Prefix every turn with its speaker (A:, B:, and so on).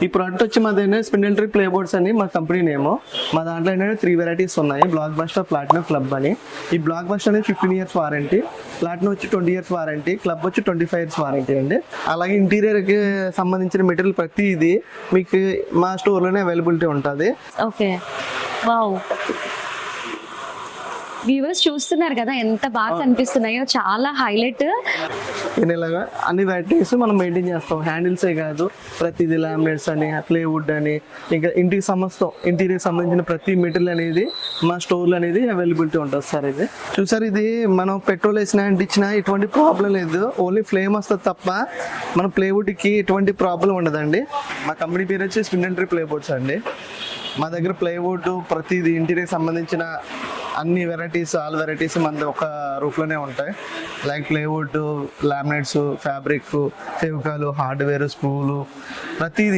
A: ఈ ప్రోడక్ట్ వచ్చి మాది స్పిన్ ట్రీ ప్లే బోర్డ్స్ అని మా కంపెనీ నేమ్. మా దాంట్లో ఏంటంటే 3 వెరైటీస్ ఉన్నాయి. బ్లాక్ బస్టర్, ప్లాటినం, క్లబ్ అని. ఈ బ్లాక్ బస్టర్ అనేది 15 years వారంటీ, ప్లాటినం వచ్చి 20 years వారంటీ, క్లబ్ వచ్చి 25 years వారంటీ అండి. అలాగే ఇంటీరియర్కి సంబంధించిన మెటీరియల్ ప్రతి ఇది మీకు మా స్టోర్లోనే అవైలబిలిటీ ఉంటుంది.
B: Okay, wow. వ్యూవర్స్ చూస్తున్నారు కదా ఎంత బాగా కనిపిస్తున్నాయో, చాలా హైలైట్.
A: ఇలాగా అన్ని వెరైటీస్ మనం మెయింటైన్ చేస్తాం. హ్యాండిల్సే కాదు, ప్రతిదీ లామినేట్స్ అని, ప్లేవుడ్ అని, ఇంకా ఇంటికి సమస్తం ఇంటీరియర్ సంబంధించిన ప్రతి మెటీరియల్ అనేది మా స్టోర్లో అనేది అవైలబిలిటీ ఉంటుంది సార్. ఇది చూసారు, ఇది మనం పెట్రోల్ వేసినా అంటించినా ఎటువంటి ప్రాబ్లం లేదు. ఓన్లీ ఫ్లేమ్ వస్తుంది తప్ప మన ప్లేవుడ్కి ఎటువంటి ప్రాబ్లం ఉండదండి. మా కంపెనీ పేరు వచ్చి స్పిన్ ట్రీ ప్లే బోర్డ్స్ అండి. మా దగ్గర ప్లేవుడ్ ప్రతిదీ ఇంటీరియర్ సంబంధించిన అన్ని వెరైటీస్, ఆల్ వెరైటీస్ మన ఒక రూఫ్లోనే ఉంటాయి. Like plywood, laminates, fabric, Fevicol, hardware, స్క్రూలు, ప్రతిదీ